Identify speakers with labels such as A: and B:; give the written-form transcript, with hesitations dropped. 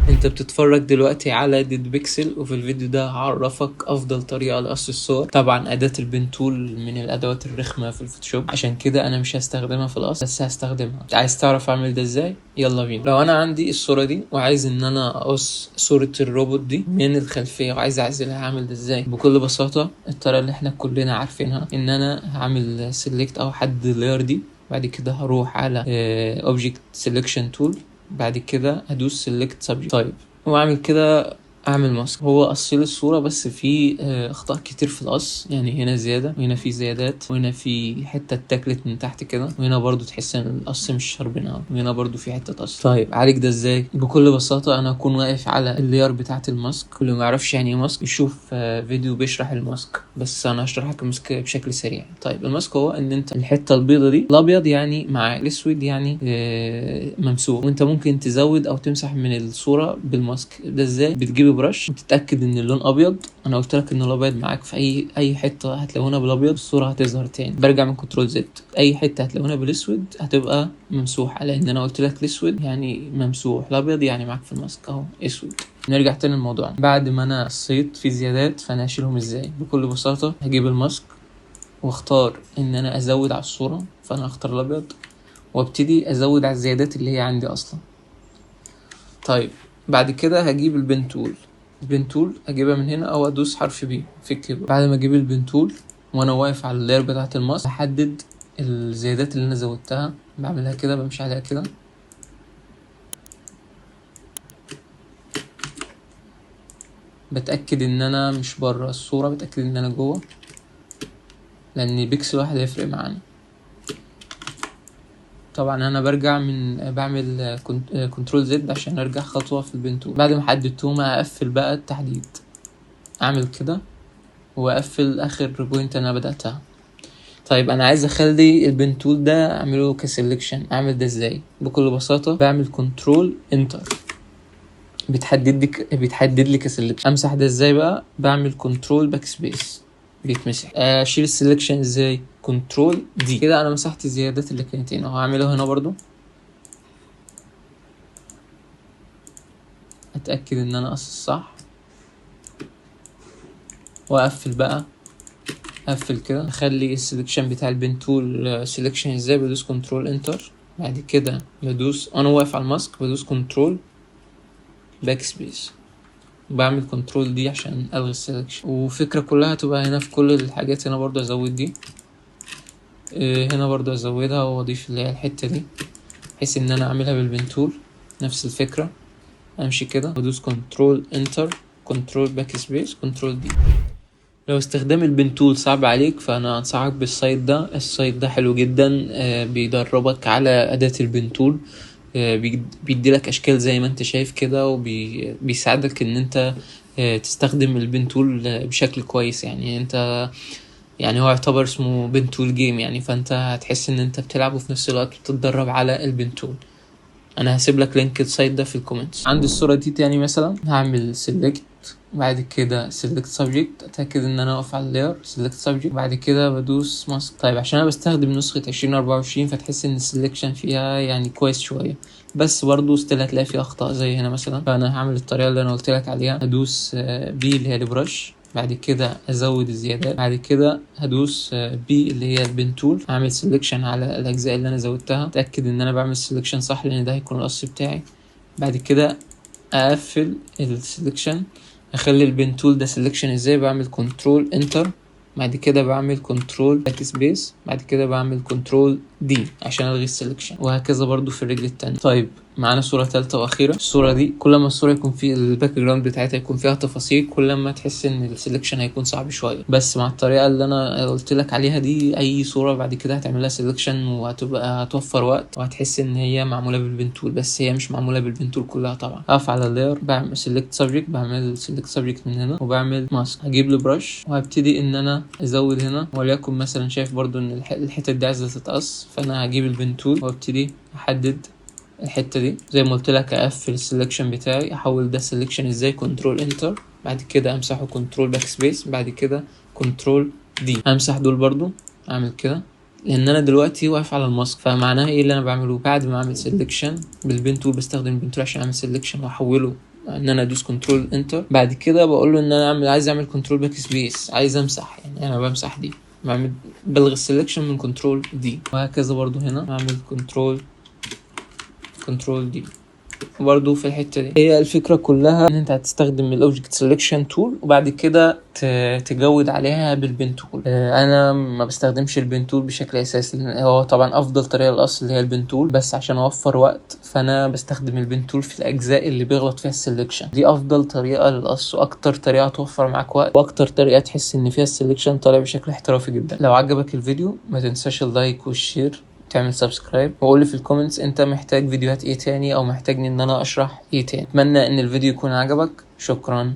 A: انت بتتفرج دلوقتي على ديد بيكسل، وفي الفيديو ده هعرفك افضل طريقة لقص الصور. طبعا اداة البين تول من الادوات الرخمة في الفوتوشوب، عشان كده انا مش هستخدمها في القص، بس هستخدمها. عايز تعرف اعمل ده ازاي؟ يلا بينا. لو انا عندي الصورة دي وعايز ان انا اقص صورة الروبوت دي من الخلفية وعايز اعزلها، هعمل ده ازاي؟ بكل بساطة الطريقة اللي احنا كلنا عارفينها، ان انا هعمل سيلكت او حد لاير دي، بعد كده هروح على اوبجكت سيلكشن تول، بعد كده هدوس سيلكت سبجكت. طيب واعمل كده، اعمل ماسك. هو قص لي الصوره، بس في اخطاء كتير في القص، يعني هنا زياده وهنا في زيادات وهنا في حته اتاكلت من تحت كده، وهنا برضو تحس ان القص مش شاربين قوي، وهنا برضو في حته قص. طيب عالج ده ازاي؟ بكل بساطه انا اكون واقف على اللير بتاعه الماسك. اللي ما يعرفش يعني ايه ماسك يشوف فيديو بيشرح الماسك، بس انا هشرح لك الماسك بشكل سريع. طيب الماسك هو ان انت الحته البيضه دي، الابيض يعني مع الاسود يعني ممسوح، وانت ممكن تزود او تمسح من الصوره بالماسك ده. ازاي؟ بتجيب برش وتتاكد ان اللون ابيض. انا قلت لك ان الابيض معاك في اي حته هتلونها بالابيض الصوره هتظهر تاني. برجع من كنترول زد، اي حته هتلونها بالاسود هتبقى ممسوحه، لان انا قلت لك الاسود يعني ممسوح، الابيض يعني معاك في الماسك اهو اسود. نرجع تاني للموضوع. بعد ما انا قصيت في زيادات، فانا هشيلهم ازاي؟ بكل بساطه هجيب الماسك واختار ان انا ازود على الصوره، فانا اختار الابيض وابتدي ازود على الزيادات اللي هي عندي اصلا. طيب بعد كده هجيب البن تول. البن تول اجيبها من هنا او ادوس حرف بي في الكيبورد. بعد ما اجيب البن تول وانا واقف على اللاير بتاعه الماسك، احدد الزيادات اللي انا زودتها، بعملها كده، بمشي عليها كده، بتاكد ان انا مش بره الصوره، بتاكد ان انا جوه، لان بيكسل واحد هيفرق معانا. طبعا انا برجع من بعمل كنترول زد عشان ارجع خطوه في البن تول. بعد ما حددتهم اقفل بقى التحديد، اعمل كده واقفل اخر بوينت انا بداتها. طيب انا عايز اخلي البن تول ده اعمله كسلكشن. اعمل ده ازاي؟ بكل بساطه بعمل كنترول انتر، بيتحدد لي كسلكشن. امسح ده ازاي بقى؟ بعمل كنترول باك سبيس، بيتمسح. اشيل السلكشن ازاي؟ كنترول دي. كده انا مسحت الزيادات اللي كانت هنا، هعملها هنا برضو، اتاكد ان انا قص صح، واقفل بقى، اقفل كده. اخلي السلكشن بتاع البن تول سلكشن ازاي؟ بدوس كنترول انتر، بعد كده بدوس، انا واقف على الماسك، بدوس كنترول باك سبيس، بعمل كنترول دي عشان الغي السلكشن. وفكرة كلها تبقى هنا في كل الحاجات. هنا برضو ازود دي، هنا برضو ازودها واضيف اللي هي الحتة دي، بحيث ان انا اعملها بالبن تول. نفس الفكرة، امشي كده وادوس كنترول انتر، كنترول باك سبيس، كنترول دي. لو استخدام البن تول صعب عليك، فانا انصحك بالسايت ده. السايت ده حلو جدا، بيدربك على اداة البن تول، بيديلك اشكال زي ما انت شايف كده، وبيساعدك ان انت تستخدم البن تول بشكل كويس. يعني انت، يعني هو يعتبر اسمه بن تول جيم يعني، فانت هتحس ان انت بتلعب وفي نفس الوقت بتتدرب على البن تول. انا هسيب لك لينك السايت ده في الكومنتس. عندي الصورة دي تاني مثلا، هعمل سيلكت، بعد كده سيلكت سبجكت، اتاكد ان انا واقف على اللاير، سيلكت سبجكت، بعد كده بدوس ماسك. طيب عشان انا بستخدم نسخة 2024، فتحس ان السيلكشن فيها يعني كويس شوية، بس برضو ستيل هتلاقي فيه اخطاء زي هنا مثلا. فانا هعمل الطريقة اللي انا قلت لك عليها، هدوس بي اللي هي البرش، بعد كده ازود الزيادات، بعد كده هدوس بي اللي هي البن تول، هعمل سيلكشن على الاجزاء اللي انا زودتها، اتاكد ان انا بعمل سيلكشن صح، لان ده هيكون القص بتاعي. بعد كده اقفل السلكشن، اخلي البن تول ده سلكشن ازاي؟ بعمل كنترول انتر، بعد كده بعمل كنترول باك سبيس، بعد كده بعمل كنترول دي عشان الغي السلكشن، وهكذا برضو في الرجل التانية. طيب معانا صورة ثالثة واخيرة. الصورة دي كل ما الصورة يكون في الباك جراوند بتاعتها يكون فيها تفاصيل، كل ما تحس ان السلكشن هيكون صعب شوية. بس مع الطريقة اللي انا قلت لك عليها دي، اي صورة بعد كده هتعمل لها سلكشن وهتبقى هتوفر وقت، وهتحس ان هي معمولة بالبن تول، بس هي مش معمولة بالبن تول كلها طبعا. اقف على اللاير، بعمل سيلكت سبجكت، بعمل سيلكت سبجكت من هنا، وبعمل ماسك. هجيب البرش وهبتدي ان انا ازود هنا، وليكن مثلا شايف برضو ان الحتة دي عايزة تتقص، فانا هجيب البن تول وابتدي احدد الحته دي. زي ما قلت لك اقفل السلكشن بتاعي، احول ده سلكشن ازاي؟ كنترول انتر، بعد كده امسحه كنترول باك سبيس، بعد كده كنترول دي، امسح دول برضو، اعمل كده لان انا دلوقتي واقف على الماسك. فمعناها ايه اللي انا بعمله؟ بعد ما اعمل سيلكشن بالبن تول، بستخدم البن تول عشان اعمل سيلكشن واحوله ان انا ادوس كنترول انتر. بعد كده بقول له ان انا عايز اعمل كنترول باك سبيس، عايز امسح، يعني انا بمسح دي، بلغي السيلكشن من كنترول دي. وهكذا برضو هنا اعمل كنترول دي برضو في الحته دي. هي الفكره كلها ان انت هتستخدم الاوبجكت سيلكشن تول وبعد كده تجود عليها بالبن تول. انا ما بستخدمش البن تول بشكل اساسي، لان هو طبعا افضل طريقه الاصل اللي هي البن تول، بس عشان اوفر وقت فانا بستخدم البن تول في الاجزاء اللي بيغلط فيها السيلكشن. دي افضل طريقه للقص واكتر طريقه توفر معاك وقت واكتر طريقه تحس ان فيها السيلكشن طالع بشكل احترافي جدا. لو عجبك الفيديو ما تنساش اللايك والشير، تعمل سبسكرايب، وقول لي في الكومنتس انت محتاج فيديوهات ايه تاني او محتاجني ان انا اشرح ايه تاني. اتمنى ان الفيديو يكون عجبك. شكرا.